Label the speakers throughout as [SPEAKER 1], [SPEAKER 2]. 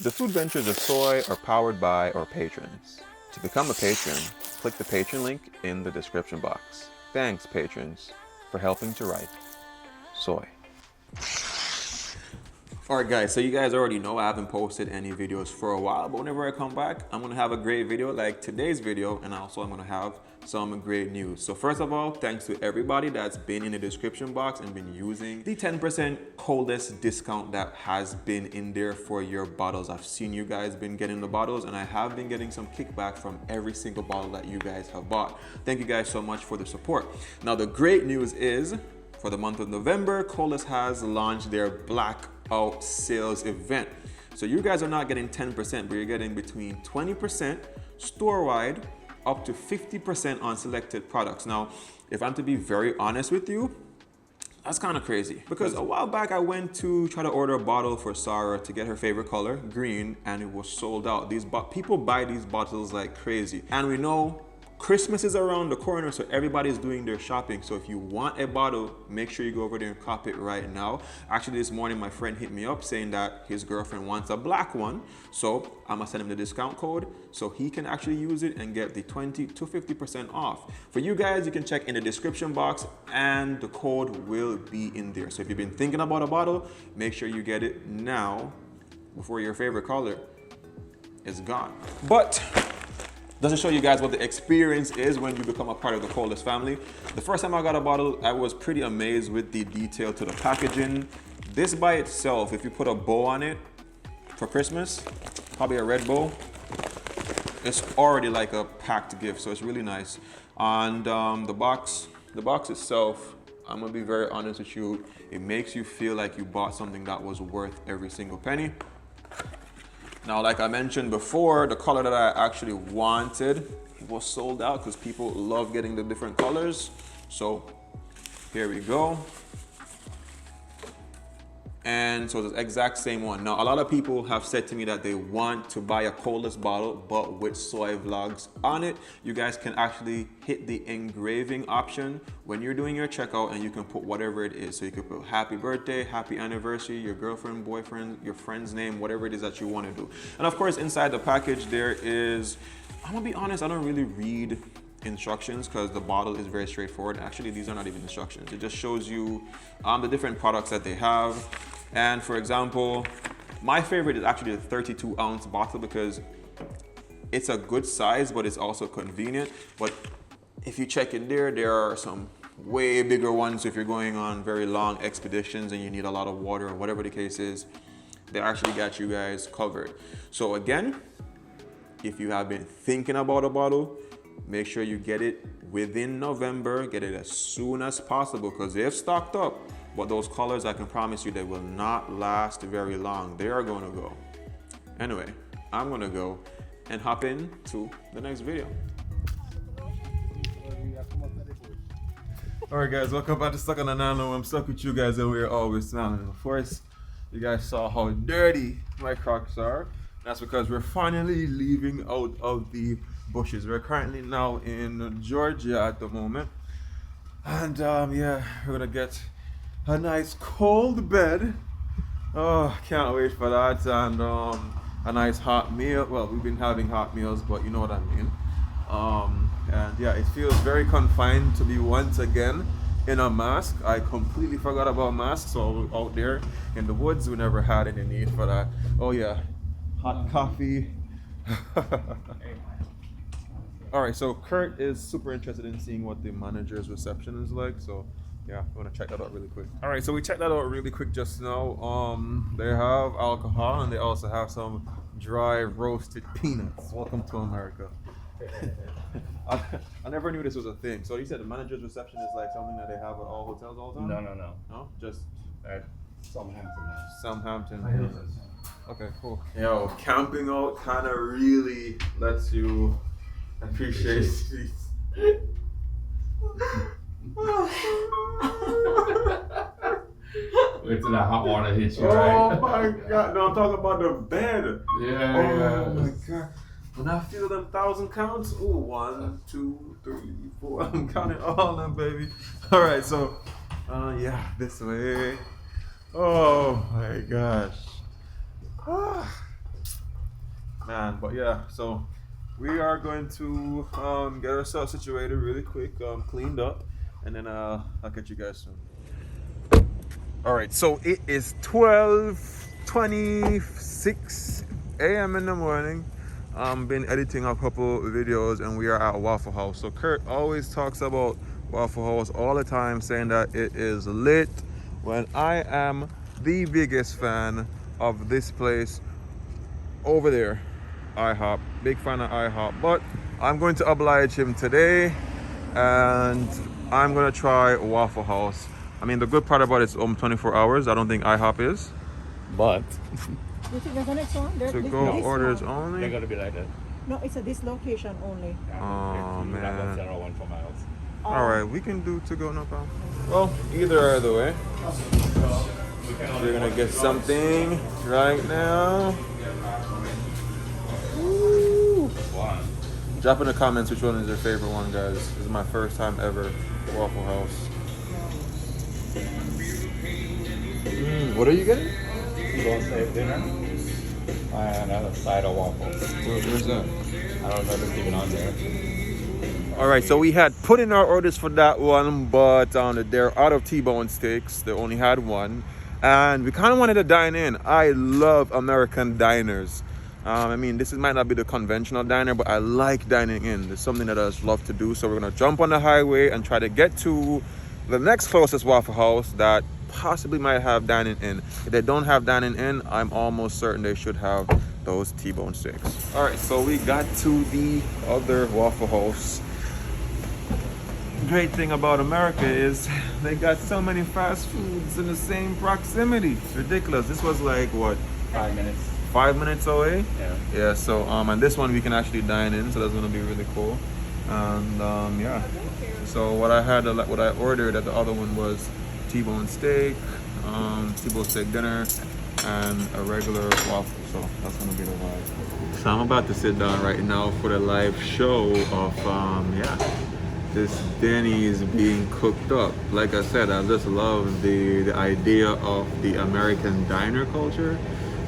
[SPEAKER 1] The food ventures of Soai are powered by our patrons. To become a patron, click the patron link in the description box. Thanks, patrons, for helping to write Soai. Alright guys, so you guys already know I haven't posted any videos for a while, but whenever I come back, I'm going to have a great video like today's video, and also I'm going to have some great news. So first of all, thanks to everybody that's been in the description box and been using the 10% coldest discount that has been in there for your bottles. I've seen you guys been getting the bottles, and I have been getting some kickback from every single bottle that you guys have bought. Thank you guys so much for the support. Now the great news is, for the month of November, Colas has launched their blackout sales event. So you guys are not getting 10%, but you're getting between 20% store-wide up to 50% on selected products. Now, if I'm to be very honest with you, that's kind of crazy, because a while back I went to try to order a bottle for Sarah to get her favorite color, green, and it was sold out. People buy these bottles like crazy, and we know Christmas is around the corner, so everybody's doing their shopping. So if you want a bottle, make sure you go over there and cop it right now. Actually, this morning my friend hit me up saying that his girlfriend wants a black one, so I'm gonna send him the discount code so he can actually use it and get the 20 to 50% off. For you guys, you can check in the description box and the code will be in there. So if you've been thinking about a bottle, make sure you get it now before your favorite color is gone. But just to show you guys what the experience is when you become a part of the Colas family. The first time I got a bottle, I was pretty amazed with the detail to the packaging. This by itself, if you put a bow on it for Christmas, probably a red bow, it's already like a packed gift, so it's really nice. And the box itself, I'm gonna be very honest with you, it makes you feel like you bought something that was worth every single penny. Now, like I mentioned before, the color that I actually wanted was sold out because people love getting the different colors. So here we go. And so the exact same one. Now, a lot of people have said to me that they want to buy a Colas bottle, but with Soai vlogs on it. You guys can actually hit the engraving option when you're doing your checkout, and you can put whatever it is. So you could put happy birthday, happy anniversary, your girlfriend, boyfriend, your friend's name, whatever it is that you want to do. And of course, inside the package, there is, I'm gonna be honest, I don't really read instructions because the bottle is very straightforward. Actually, these are not even instructions. It just shows you the different products that they have. And for example, my favorite is actually the 32-ounce bottle because it's a good size, but it's also convenient. But if you check in there, there are some way bigger ones. If you're going on very long expeditions and you need a lot of water or whatever the case is, they actually got you guys covered. So again, if you have been thinking about a bottle, make sure you get it within November. Get it as soon as possible because they've stocked up. But those colors, I can promise you, they will not last very long. They are going to go. Anyway, I'm going to go and hop into the next video. All right, guys, welcome back to Stuck on the Nano. I'm stuck with you guys, and we're always smiling. Of course, you guys saw how dirty my Crocs are. That's because we're finally leaving out of the bushes. We're currently now in Georgia at the moment, and yeah, we're gonna get a nice cold bed. Oh, can't wait for that. And a nice hot meal. Well, we've been having hot meals, but you know what I mean. And yeah, it feels very confined to be once again in a mask. I completely forgot about masks, so out there in the woods, we never had any need for that. Oh yeah, hot coffee. All right, so Kurt is super interested in seeing what the manager's reception is like. So yeah, I'm gonna check that out really quick. All right, so we checked that out really quick just now. They have alcohol and they also have some dry roasted peanuts. Welcome to America. I never knew this was a thing. So you said the manager's reception is like something that they have at all hotels all the time?
[SPEAKER 2] No.
[SPEAKER 1] No? Just
[SPEAKER 2] At
[SPEAKER 1] Southampton. Okay, cool. Yo, camping out kind of really lets you appreciate these.
[SPEAKER 2] Wait till that hot water hits you,
[SPEAKER 1] Oh
[SPEAKER 2] right?
[SPEAKER 1] my god, no, I'm talking about the bed.
[SPEAKER 2] Yeah.
[SPEAKER 1] Oh my god. When I feel them 1,000 counts, ooh, 1, 2, 3, 4, I'm counting all them, baby. All right, so, yeah, this way. Oh my gosh. man. But yeah, so we are going to get ourselves situated really quick, cleaned up, and then I'll catch you guys soon. All right, so it is 12:26 a.m. in the morning. Been editing a couple videos, and we are at Waffle House. So Kurt always talks about Waffle House all the time, saying that it is lit, when I am the biggest fan of this place over there, IHOP. Big fan of IHOP, but I'm going to oblige him today, and I'm gonna try Waffle House. I mean, the good part about it's 24 hours. I don't think IHOP is.
[SPEAKER 2] But
[SPEAKER 3] You think there's a next one?
[SPEAKER 1] To go orders only.
[SPEAKER 2] they're gonna be like that.
[SPEAKER 3] No, it's a this location only.
[SPEAKER 1] Oh, man.
[SPEAKER 2] That's the one for miles.
[SPEAKER 1] All right, we can do to go, no problem. Well, either way, we're gonna get something right now. Woo.
[SPEAKER 2] One.
[SPEAKER 1] Drop in the comments which one is your favorite one, guys. This is my first time ever at Waffle House. What are you getting?
[SPEAKER 2] You don't say dinner? And a side of waffles.
[SPEAKER 1] Where's that?
[SPEAKER 2] I don't know if it's even on there.
[SPEAKER 1] All right, so we had put in our orders for that one, but they're out of T-bone steaks. They only had one, and we kind of wanted to dine in. I love American diners. I mean, this might not be the conventional diner, but I like dining in. It's something that I just love to do. So we're gonna jump on the highway and try to get to the next closest Waffle House that possibly might have dining in. If they don't have dining in, I'm almost certain they should have those T-bone steaks. All right, so we got to the other Waffle House. Great thing about America is they got so many fast foods in the same proximity. It's ridiculous. This was like what,
[SPEAKER 2] 5 minutes.
[SPEAKER 1] 5 minutes away?
[SPEAKER 2] Yeah.
[SPEAKER 1] So and this one we can actually dine in, so that's gonna be really cool. And yeah, so what I ordered at the other one was T-bone steak, T-bone steak dinner, and a regular waffle. So that's gonna be the vibe. So I'm about to sit down right now for the live show of this Denny's being cooked up. Like I said, I just love the idea of the American diner culture.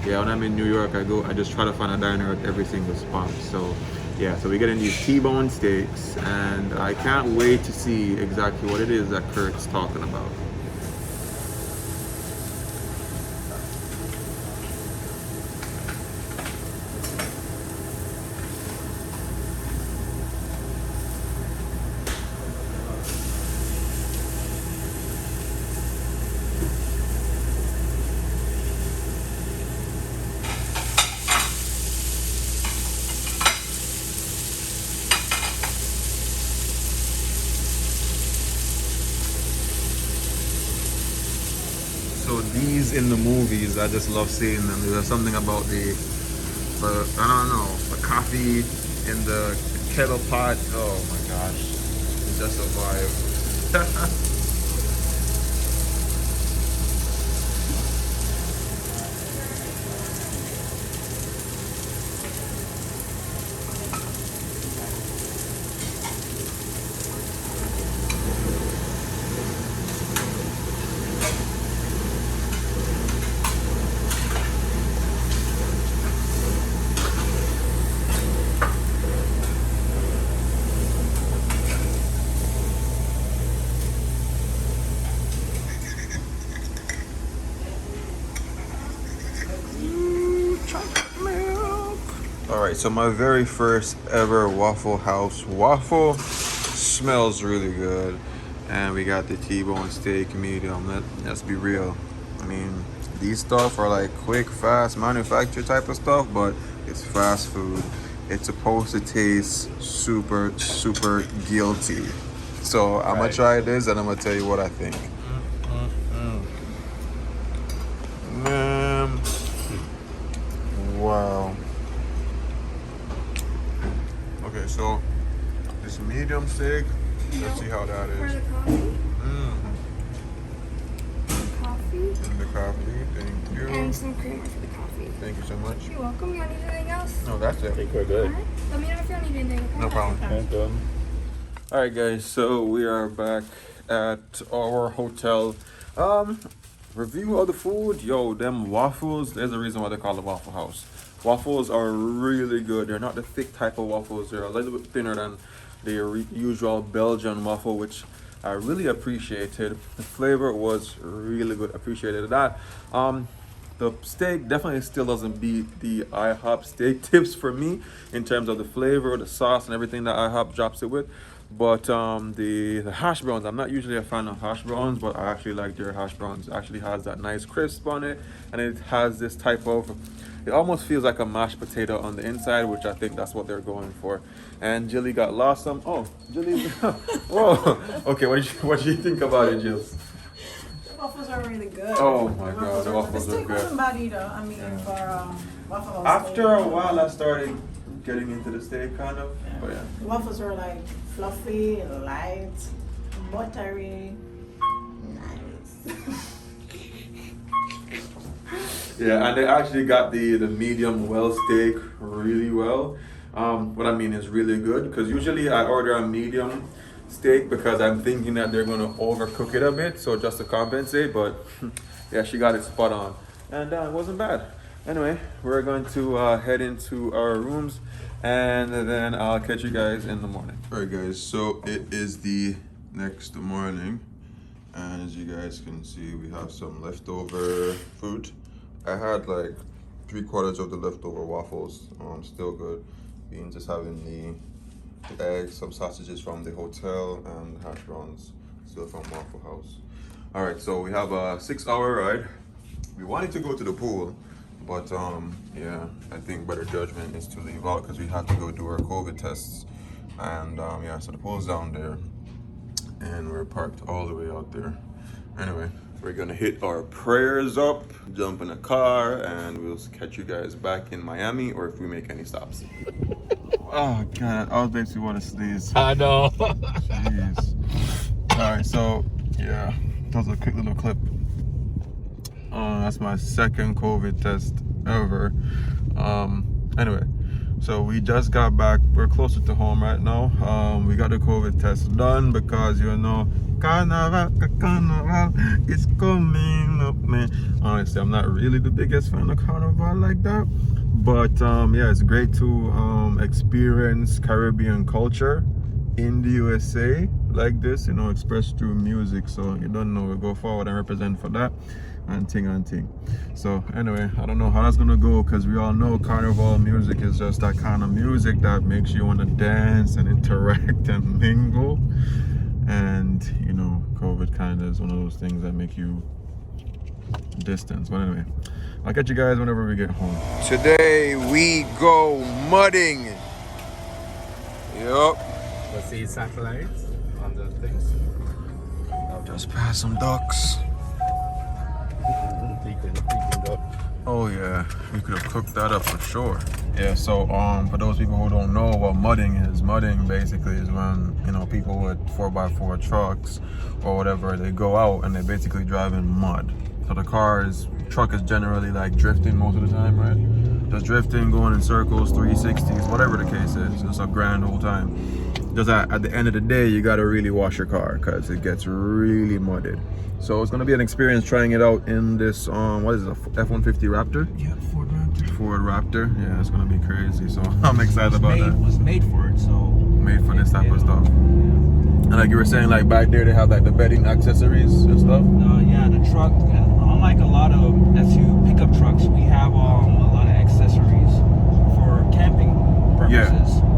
[SPEAKER 1] Yeah, when I'm in New York, I just try to find a diner at every single spot. So yeah, so we're getting these T-bone steaks, and I can't wait to see exactly what it is that Kurt's talking about. So these in the movies, I just love seeing them. There's something about the I don't know, the coffee in the kettle pot. Oh my gosh, it's just a vibe. Alright, so my very first ever Waffle House waffle smells really good. And we got the T-bone steak medium. Let's be real. I mean, these stuff are like quick, fast, manufactured type of stuff, but it's fast food. It's supposed to taste super, super guilty. So I'm gonna try this and I'm gonna tell you what I think. Man, wow. Okay, so this medium steak, let's see how that
[SPEAKER 4] For
[SPEAKER 1] is.
[SPEAKER 4] the coffee? Coffee?
[SPEAKER 1] And the coffee, thank you.
[SPEAKER 4] And some creamer for the coffee.
[SPEAKER 1] Thank you so much.
[SPEAKER 4] You're welcome. You don't need anything else?
[SPEAKER 1] No, that's
[SPEAKER 2] I
[SPEAKER 1] it.
[SPEAKER 2] think we're good.
[SPEAKER 4] Alright. Let me know if you don't need anything, okay?
[SPEAKER 1] No problem.
[SPEAKER 2] Thank you.
[SPEAKER 1] Alright guys, so we are back at our hotel. Review of the food. Yo, them waffles, there's a reason why they call it Waffle House. Waffles are really good. They're not the thick type of waffles. They're a little bit thinner than the usual Belgian waffle, which I really appreciated. The flavor was really good. Appreciated that. The steak definitely still doesn't beat the IHOP steak tips for me in terms of the flavor, the sauce, and everything that IHOP drops it with. But the hash browns, I'm not usually a fan of hash browns, but I actually like their hash browns. It actually has that nice crisp on it, and it has this type of, it almost feels like a mashed potato on the inside, which I think that's what they're going for. And Jilly got lost some. Oh, Jilly. Whoa. Okay, what did you think about it, Jill?
[SPEAKER 3] The waffles are really good.
[SPEAKER 1] Oh my God, the waffles are
[SPEAKER 3] The steak
[SPEAKER 1] good.
[SPEAKER 3] wasn't bad either. I mean, for waffle.
[SPEAKER 1] After a while, I started getting into the steak, kind of. But yeah.
[SPEAKER 3] The waffles were like fluffy, light, buttery, nice.
[SPEAKER 1] Yeah, and they actually got the medium well steak really well. What I mean is really good, because usually I order a medium steak because I'm thinking that they're gonna overcook it a bit, so just to compensate. But yeah, she got it spot on, and it wasn't bad. Anyway, we're going to head into our rooms, and then I'll catch you guys in the morning. All right, guys. So it is the next morning, and as you guys can see, we have some leftover food. I had like 3/4 of the leftover waffles, still good. Beans just having the eggs, some sausages from the hotel, and hash browns still from Waffle House. All right, so we have a 6-hour ride. We wanted to go to the pool, but yeah, I think better judgment is to leave out because we had to go do our COVID tests. And yeah, so the pool's down there, and we're parked all the way out there. Anyway, we're gonna hit our prayers up, jump in a car, and we'll catch you guys back in Miami, or if we make any stops. Oh God, I was basically want to sneeze.
[SPEAKER 2] I know.
[SPEAKER 1] Jeez. All right, so yeah, that was a quick little clip. That's my second COVID test ever. Anyway, so we just got back. We're closer to home right now. We got the COVID test done because, you know, Carnival is coming up, man. Honestly, I'm not really the biggest fan of Carnival like that, but yeah, it's great to experience Caribbean culture in the USA like this, you know, expressed through music. So you don't know, we go forward and represent for that and ting. So anyway, I don't know how that's gonna go, because we all know Carnival music is just that kind of music that makes you want to dance and interact and mingle. And you know, COVID kind of is one of those things that make you distance. But anyway, I'll catch you guys whenever we get home. Today we go mudding. Yup.
[SPEAKER 2] Let's see satellites on the things.
[SPEAKER 1] Just passed some ducks. Oh yeah, we could have cooked that up for sure. Yeah, so for those people who don't know what mudding is, mudding basically is when, you know, people with 4x4 trucks or whatever, they go out and they basically drive in mud. So the truck is generally like drifting most of the time, right? Just drifting, going in circles, 360s, whatever the case is. It's a grand old time. Just at the end of the day, you gotta really wash your car because it gets really mudded. So it's gonna be an experience trying it out in this, what is it, a F-150 Raptor?
[SPEAKER 5] Yeah, Ford Raptor.
[SPEAKER 1] Ford Raptor, yeah, it's gonna be crazy. So I'm excited about that.
[SPEAKER 5] It was made for it, so.
[SPEAKER 1] Made for this type of stuff. And like you were saying, like back there, they have like the bedding accessories and stuff.
[SPEAKER 5] Yeah, the truck, unlike a lot of SUV pickup trucks, we have a lot of accessories for camping purposes.
[SPEAKER 1] Yeah.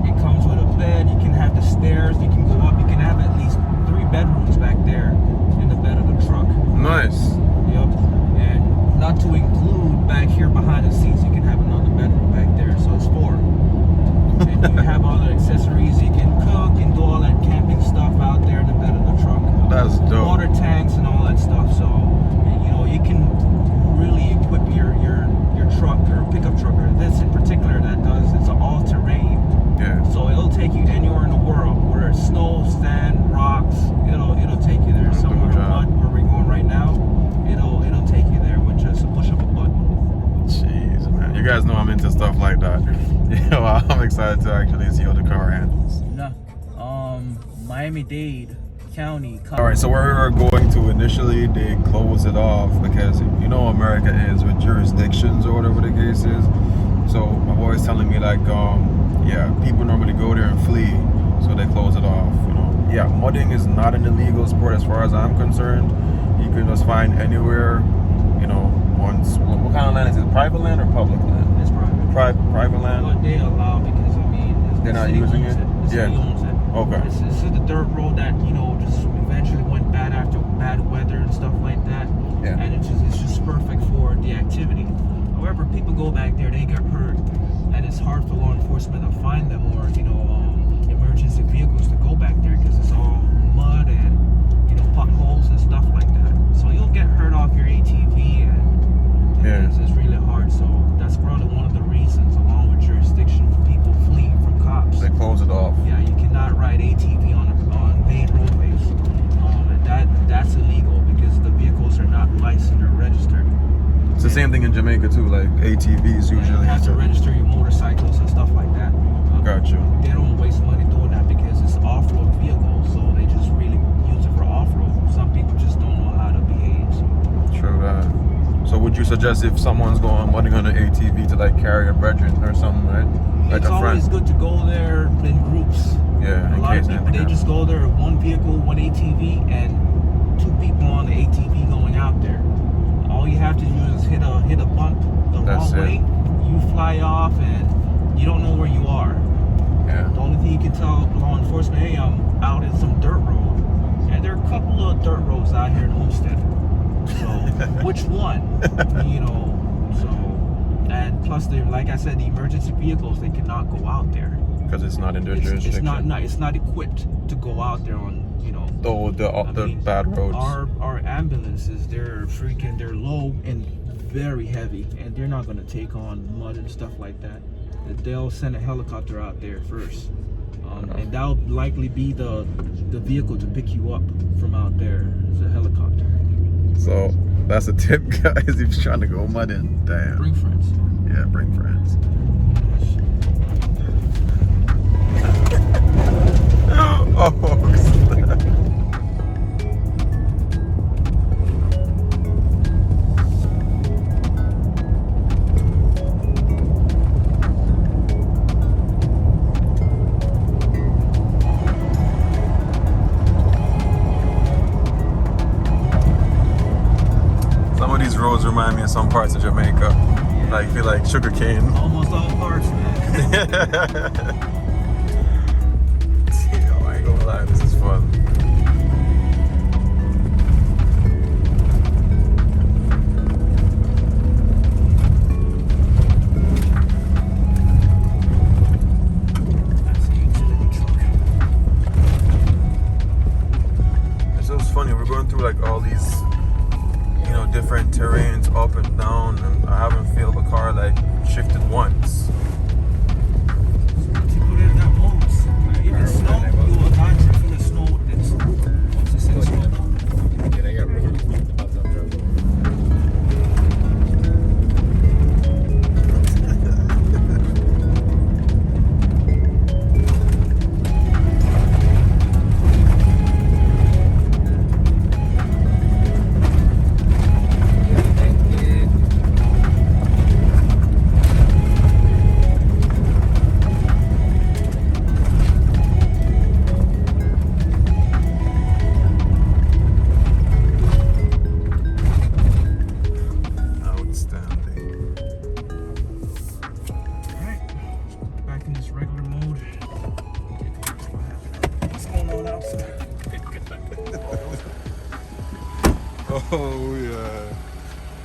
[SPEAKER 5] It comes with a bed, you can have the stairs, you can go up, you can have at least 3 bedrooms back there in the bed of the truck.
[SPEAKER 1] Nice.
[SPEAKER 5] Yep. And not to include back here behind the seats, you can have another bedroom back there, so it's 4. And you have all the accessories, you can cook and do all that camping stuff out there in the bed of the truck.
[SPEAKER 1] That's dope.
[SPEAKER 5] Water tanks and all that stuff, so you know, you can really equip your truck or pickup truck, or this in particular that does, it's an all-terrain.
[SPEAKER 1] Yeah.
[SPEAKER 5] So it'll take you anywhere in the world, where it's snow, sand, rocks, it'll take you there. Somewhere in mud where we're going right now, it'll take you there with just a push of a button.
[SPEAKER 1] Jeez, man. You guys know I'm into stuff like that. Yeah, I'm excited to actually see how the car handles.
[SPEAKER 5] No. Miami-Dade County.
[SPEAKER 1] All right, so where we were going to initially, they closed it off because you know America is with jurisdictions or whatever the case is. So my boy is telling me like, yeah, people normally go there and flee, so they close it off. You know, yeah, mudding is not an illegal sport as far as I'm concerned. You can just find anywhere. You know, once what kind of land is it? Private land or public land?
[SPEAKER 5] It's private.
[SPEAKER 1] Private land.
[SPEAKER 5] But they allow because I mean,
[SPEAKER 1] They're not
[SPEAKER 5] city
[SPEAKER 1] using
[SPEAKER 5] owns
[SPEAKER 1] it?
[SPEAKER 5] The city
[SPEAKER 1] Yeah.
[SPEAKER 5] owns it.
[SPEAKER 1] Okay.
[SPEAKER 5] This is the dirt road that just eventually went bad after bad weather and stuff like that.
[SPEAKER 1] Yeah.
[SPEAKER 5] And it's just perfect for the activity. However, people go back there, they get hurt, and it's hard for law enforcement to find them or emergency vehicles to go back there because it's all mud and potholes and stuff like that. So you'll get hurt off your ATV, and
[SPEAKER 1] Yeah.
[SPEAKER 5] it's really hard. So that's probably one of the reasons, along with jurisdiction, for people fleeing from cops.
[SPEAKER 1] They close it off.
[SPEAKER 5] Yeah, you cannot ride ATV on main roadways, and that's illegal because the vehicles are not licensed or registered.
[SPEAKER 1] It's the same thing in Jamaica too, like ATVs
[SPEAKER 5] And
[SPEAKER 1] usually.
[SPEAKER 5] you have to register your motorcycles and stuff like that.
[SPEAKER 1] Gotcha.
[SPEAKER 5] They don't waste money doing that because it's off-road vehicles, so they just really use it for off-road. Some people just don't know how to behave. So.
[SPEAKER 1] True that. So would you suggest if someone's going mudding on an ATV to like carry a brethren or something, right? Like
[SPEAKER 5] It's
[SPEAKER 1] a friend.
[SPEAKER 5] always good to go there in groups.
[SPEAKER 1] Yeah,
[SPEAKER 5] A
[SPEAKER 1] in
[SPEAKER 5] lot
[SPEAKER 1] case
[SPEAKER 5] of people,
[SPEAKER 1] anything
[SPEAKER 5] they just go there, one vehicle, one ATV, and 2 people on the ATV going out there. All you have to do is hit a bump the
[SPEAKER 1] That's
[SPEAKER 5] wrong
[SPEAKER 1] it.
[SPEAKER 5] way, you fly off, and you don't know where you are.
[SPEAKER 1] Yeah.
[SPEAKER 5] The only thing you can tell law enforcement, hey, I'm out in some dirt road. And there are a couple of dirt roads out here in Homestead. So, which one? So, and plus, like I said, the emergency vehicles, they cannot go out there.
[SPEAKER 1] Because it's not in their jurisdiction.
[SPEAKER 5] It's not equipped to go out there on,
[SPEAKER 1] Oh, the bad roads.
[SPEAKER 5] Our ambulances, they're low and very heavy, and they're not going to take on mud and stuff like that. They'll send a helicopter out there first, and that'll likely be the vehicle to pick you up from out there. It's a helicopter.
[SPEAKER 1] So that's a tip, guys. If you're trying to go mudding, damn.
[SPEAKER 5] Bring friends.
[SPEAKER 1] Yeah, bring friends. Oh, snap. Some of these roads remind me of some parts of Jamaica. Like feel like sugarcane.
[SPEAKER 5] Almost all parts, man.
[SPEAKER 1] Yo, I ain't gonna lie, this is fun.
[SPEAKER 5] That's a utility truck.
[SPEAKER 1] It's just funny, we're going through like all these different terrains up and down, and I haven't felt the car like shifted once.
[SPEAKER 5] People didn't have homes. Even snow, you will not drift in the snow with this. Once it's in snow.
[SPEAKER 2] Yeah, they got really
[SPEAKER 1] Oh yeah,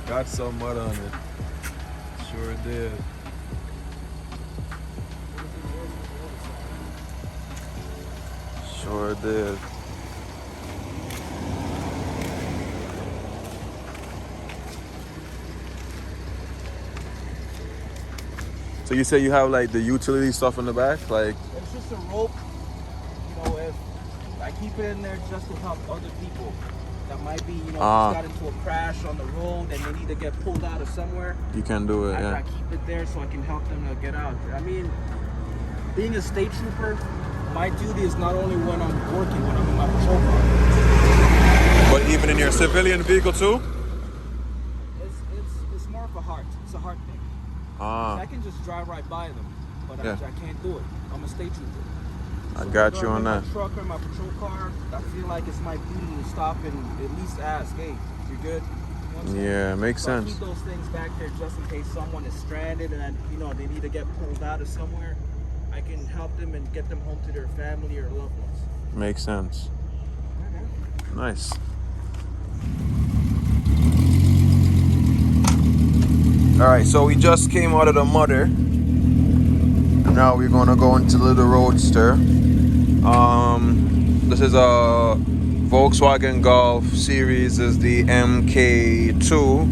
[SPEAKER 1] got some mud on it. Sure did. Sure did. So you say you have like the utility stuff in the back, like?
[SPEAKER 5] It's just a rope. If I keep it in there just to help other people that might be, just got into a crash on the road and they need to get pulled out of somewhere.
[SPEAKER 1] You can do it,
[SPEAKER 5] I keep it there so I can help them to get out. I mean, being a state trooper, my duty is not only when I'm working, when I'm in my patrol car.
[SPEAKER 1] But even in your civilian vehicle too?
[SPEAKER 5] It's more of a heart. It's a heart thing. I can just drive right by them, but I can't do it. I'm a state trooper.
[SPEAKER 1] I got you on that.
[SPEAKER 5] My truck or my patrol car, I feel like it's my duty to stop and at least ask, hey, you good? You know
[SPEAKER 1] Yeah, makes
[SPEAKER 5] so
[SPEAKER 1] sense.
[SPEAKER 5] I keep those things back there just in case someone is stranded and they need to get pulled out of somewhere. I can help them and get them home to their family or loved ones.
[SPEAKER 1] Makes sense. Nice. All right, so we just came out of the mudder. Now we're gonna go into the little roadster. This is a Volkswagen Golf series. Is the MK2.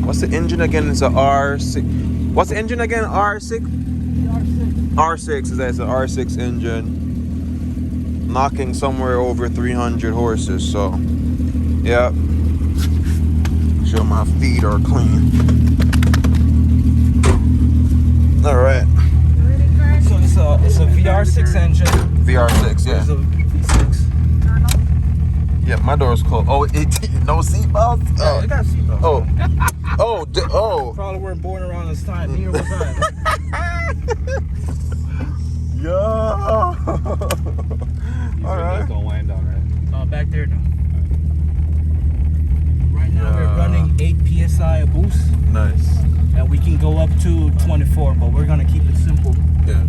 [SPEAKER 1] What's the engine again? It's a R6. What's the engine again? R6. R6 is that? It's an R6 engine. Knocking somewhere over 300 horses. So, yeah. Sure my feet are clean. All right.
[SPEAKER 5] So it's a VR6 engine.
[SPEAKER 1] VR6, yeah.
[SPEAKER 5] It's a V6.
[SPEAKER 1] Yeah, my door's closed. Oh, no seatbelts?
[SPEAKER 5] Oh, it got seatbelts.
[SPEAKER 1] Oh.
[SPEAKER 5] Probably weren't born around this time. Neither was I.
[SPEAKER 1] Yo. All right.
[SPEAKER 2] Don't land on it.
[SPEAKER 5] Back there now. Right now we're running 8 psi of boost.
[SPEAKER 1] Nice.
[SPEAKER 5] And we can go up to 24, but we're gonna keep it simple.
[SPEAKER 1] Yeah.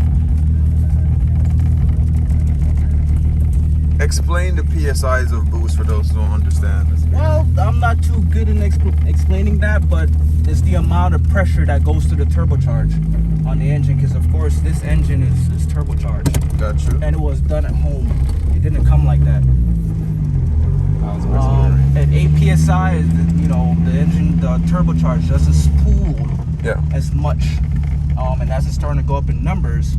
[SPEAKER 1] Explain the PSIs of boost for those who don't understand.
[SPEAKER 5] Well, I'm not too good in explaining that, but it's the amount of pressure that goes to the turbocharge on the engine, because of course this engine is turbocharged.
[SPEAKER 1] Got you.
[SPEAKER 5] And it was done at home. It didn't come like that. At 8 psi, the engine, the turbocharge doesn't spool as much, and as it's starting to go up in numbers,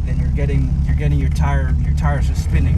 [SPEAKER 5] then you're getting your tires just spinning.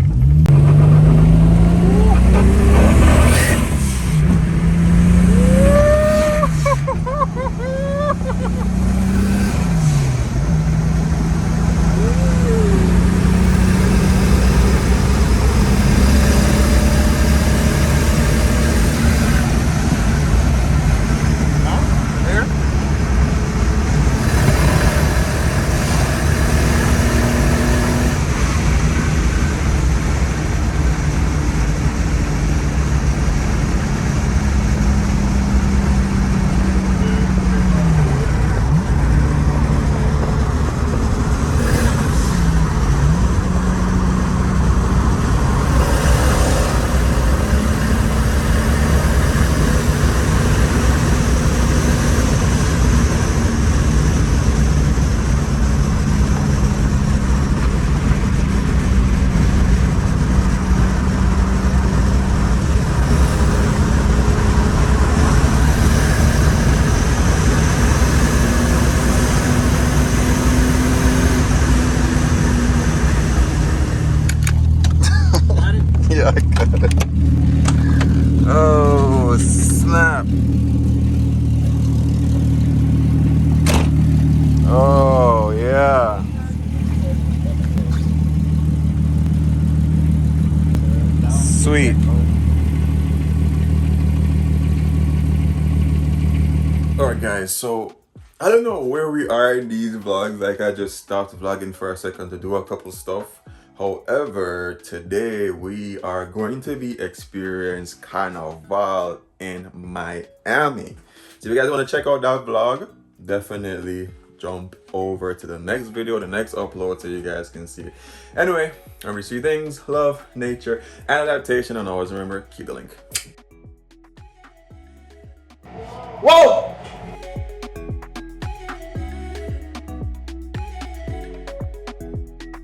[SPEAKER 1] Yeah, I got it. Oh, snap. Oh, yeah. Sweet. Alright guys, so I don't know where we are in these vlogs. Like, I just stopped vlogging for a second to do a couple stuff. However, today we are going to be experiencing Carnival in Miami. So if you guys want to check out that vlog, definitely jump over to the next video, the next upload, so you guys can see it. Anyway, remember, 3 things: love, nature, and adaptation. And always remember, keep the link. Whoa!